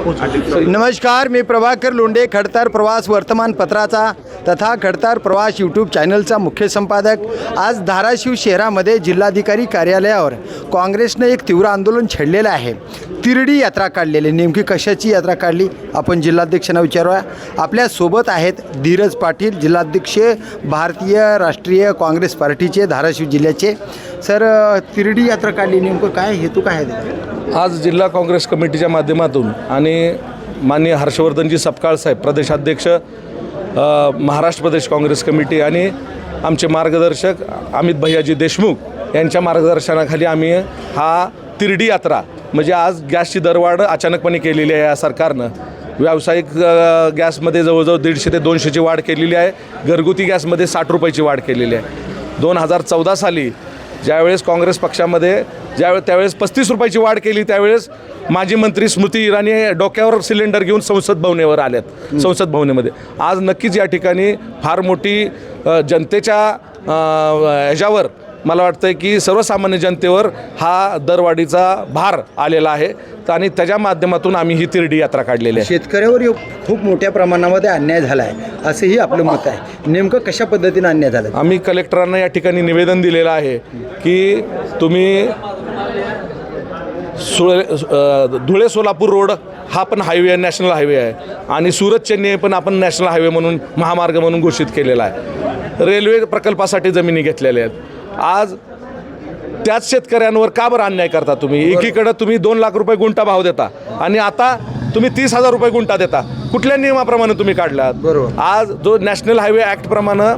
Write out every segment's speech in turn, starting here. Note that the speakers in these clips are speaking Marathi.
नमस्कार, मी प्रभाकर लोंढे, खडतर प्रवास वर्तमानपत्राचा तथा खडतर प्रवास यूट्यूब चॅनलचा मुख्य संपादक। आज धाराशिव शहरामध्ये जिल्हाधिकारी कार्यालयावर काँग्रेसने एक तीव्र आंदोलन छेडलेलं आहे। तिरडी यात्रा काढलेली, नेमकी कशाची यात्रा काढली आपण जिल्हाध्यक्षांना विचारूया। आपल्या सोबत आहेत धीरज पाटील, जिल्हाध्यक्ष भारतीय राष्ट्रीय काँग्रेस पार्टीचे धाराशिव जिल्ह्याचे। सर, तिरडी यात्रा काढली, नेमकं काय हेतू काय आहे? आज जिल्हा काँग्रेस कमिटीच्या माध्यमातून आणि माननीय हर्षवर्धनजी सपकाळ साहेब, प्रदेशाध्यक्ष महाराष्ट्र प्रदेश काँग्रेस कमिटी आणि आमचे मार्गदर्शक अमित भैयाजी देशमुख यांच्या मार्गदर्शनाखाली आम्ही हा तिरडी यात्रा, म्हणजे आज गॅसची दरवाढ अचानकपणे केलेली आहे या सरकारनं। व्यावसायिक गॅसमध्ये जवळजवळ 150 ते 200ची वाढ केलेली आहे, घरगुती गॅसमध्ये 60 रुपयाची वाढ केलेली आहे। 2014 साली ज्यावेळेस काँग्रेस पक्षामध्ये त्यावेळेस 35 रुपयाची वाढ केली, त्यावेळेस माजी मंत्री स्मृती इराणी डोक्यावर सिलेंडर घेऊन संसद भवनावर आल्यात। संसद भवनामध्ये आज नक्कीच या ठिकाणी फार मोठी जनतेच्या ह्याच्यावर मला वाटतं की सर्वसामान्य जनतेवर हा दरवाढीचा भार आलेला आहे आणि त्याच्या माध्यमातून आम्ही ही तिरडी यात्रा काढलेली आहे। शेतकऱ्यावर खूप मोठ्या प्रमाणामध्ये अन्याय झाला आहे असंही आपलं मत आहे। नेमकं कशा पद्धतीने अन्याय झाला? आम्ही कलेक्टरांना या ठिकाणी निवेदन दिलेलं आहे की तुम्ही धुळे सोलापूर रोड हा पण हायवे आहे, नॅशनल हायवे आहे, आणि सुरत चेन्नई पण आपण नॅशनल हायवे म्हणून महामार्ग म्हणून घोषित केलेला आहे। रेल्वे प्रकल्पासाठी जमिनी घेतलेल्या आहेत। आज त्याच शेतकऱ्यांवर का बरं अन्याय करता तुम्ही? एकीकडे तुम्ही 2 लाख रुपये गुंठा भाव देता आणि आता तुम्ही 30,000 रुपये गुंठा देता। कुठल्या नियमाप्रमाणे तुम्ही काढलात? बरोबर। आज जो नॅशनल हायवे ॲक्टप्रमाणे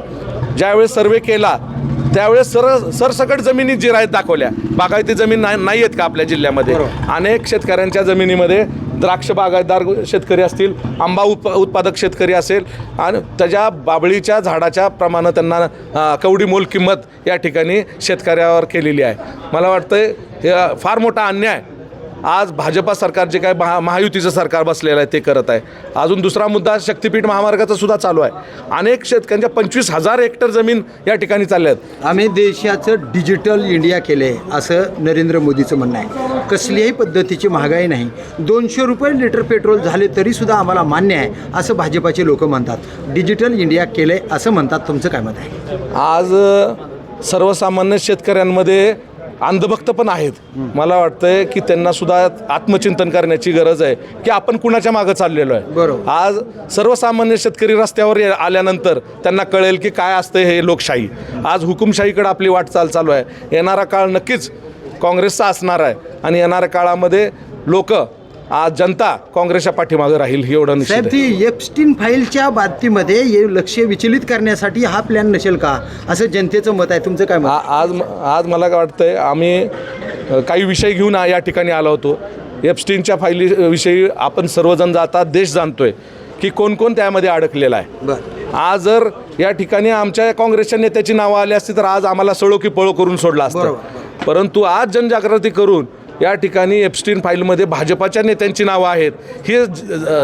ज्यावेळेस सर्वे केला त्यावेळेस सरसकट जमिनी जिरायत दाखवल्या। बागायती जमीन नाही आहेत का आपल्या जिल्ह्यामध्ये? अनेक शेतकऱ्यांच्या जमिनीमध्ये द्राक्ष बागायतदार शेतकरी असतील, आंबा उत्पादक शेतकरी असेल, आणि त्याच्या बाबळीच्या झाडाच्या प्रमाणे त्यांना कवडी मोल किंमत या ठिकाणी शेतकऱ्यावर केलेली आहे। मला वाटतं हे फार मोठा अन्याय आज भाजपा सरकार जे काय महायुतीचं सरकार बसलेलं आहे ते करत आहे। अजून दुसरा मुद्दा शक्तिपीठ महामार्गाचा सुद्धा चालू आहे। अनेक शेतकऱ्यांच्या 25,000 हेक्टर जमीन या ठिकाणी चालल्या आहेत। आम्ही देशाचं डिजिटल इंडिया केलं आहे असं नरेंद्र मोदीचं म्हणणं आहे। कसल्याही पद्धतीची महागाई नाही, 200 रुपये लिटर पेट्रोल झाले तरीसुद्धा आम्हाला मान्य आहे असं भाजपाचे लोक म्हणतात। डिजिटल इंडिया केलं आहे असं म्हणतात, तुमचं काय मत आहे? आज सर्वसामान्य शेतकऱ्यांमध्ये अंधभक्त पण आहेत। मला वाटतंय की त्यांना सुद्धा आत्मचिंतन करण्याची गरज आहे की आपण कुणाच्या मागं चाललेलो आहे। बरोबर। आज सर्वसामान्य शेतकरी रस्त्यावर आल्यानंतर त्यांना कळेल की काय असतं हे लोकशाही। आज हुकुमशाहीकडे आपली वाटचाल चालू आहे। येणारा काळ नक्कीच काँग्रेसचा असणार आहे आणि येणाऱ्या काळामध्ये लोक, आज जनता काँग्रेसच्या पाठीमागे राहील एवढं निश्चित आहे। ती एप्स्टीन फाईलच्या बाबतीमध्ये लक्ष विचलित करण्यासाठी हा प्लॅन नसेल का असं जनतेचं मत आहे, तुमचं काय मत? आज मला काय वाटतंय, आम्ही काही विषय घेऊन या ठिकाणी आलो होतो। एप्स्टीनच्या फाईलीविषयी आपण सर्वजण जातात, देश जाणतोय की कोण कोण त्यामध्ये अडकलेला आहे। आज जर या ठिकाणी आमच्या काँग्रेसच्या नेत्याची नावं आली असती तर आज आम्हाला सळो की पळो करून सोडला असतं, परंतु आज जनजागृती करून या ठिकाणी एप्स्टीन फाईलमध्ये भाजपाच्या नेत्यांची नावं आहेत हे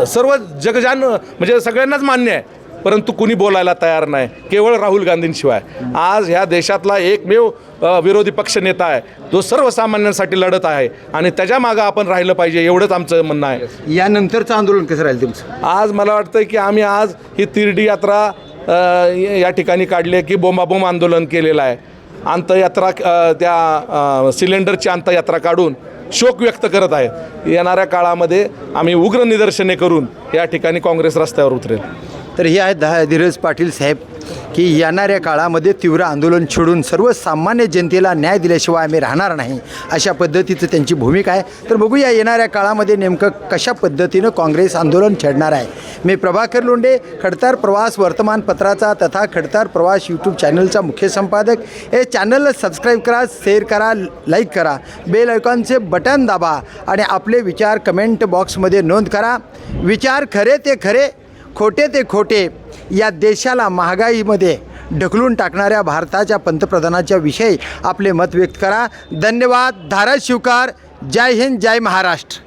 सर्व जगजान म्हणजे सगळ्यांनाच मान्य आहे, परंतु कुणी बोलायला तयार नाही, केवळ राहुल गांधींशिवाय। आज ह्या देशातला एकमेव विरोधी पक्ष नेता आहे जो सर्वसामान्यांसाठी लढत आहे आणि त्याच्या मागं आपण राहिलं पाहिजे, एवढंच आमचं म्हणणं आहे। यानंतरचं आंदोलन कसं राहील तुमचं? आज मला वाटतं की आम्ही आज ही तिरडी यात्रा या ठिकाणी काढली आहे की बोंबाबोंब आंदोलन केलेलं आहे। अंतयात्रा, त्या सिलेंडरची अंतयात्रा काढून शोक व्यक्त करत आहे। येणाऱ्या काळामध्ये आम्ही उग्र निदर्शने करून या ठिकाणी काँग्रेस रस्त्यावर उतरेल। तर हे आहेत धीरज पाटील साहेब की येणाऱ्या काळामध्ये तीव्र आंदोलन छेडून सर्वसामान्य जनतेला न्याय दिल्याशिवाय आम्ही राहणार नाही अशा पद्धतीचं त्यांची भूमिका आहे। तर बघूया येणाऱ्या काळामध्ये नेमकं कशा पद्धतीनं काँग्रेस आंदोलन छेडणार आहे। मी प्रभाकर लोंढे, खडतर प्रवास वर्तमानपत्राचा तथा खडतर प्रवास यूट्यूब चॅनलचा मुख्य संपादक। हे चॅनलला सबस्क्राईब करा, शेअर करा, लाईक करा, बेल आयकॉनचे बटन दाबा आणि आपले विचार कमेंट बॉक्समध्ये नोंद करा। विचार खरे ते खरे, खोटे ते खोटे, या देशाला महागाईमध्ये ढकलून टाकणाऱ्या भारताच्या पंतप्रधानाच्या विषयी आपले मत व्यक्त करा। धन्यवाद। धाराशिवकर, जय हिंद, जय महाराष्ट्र।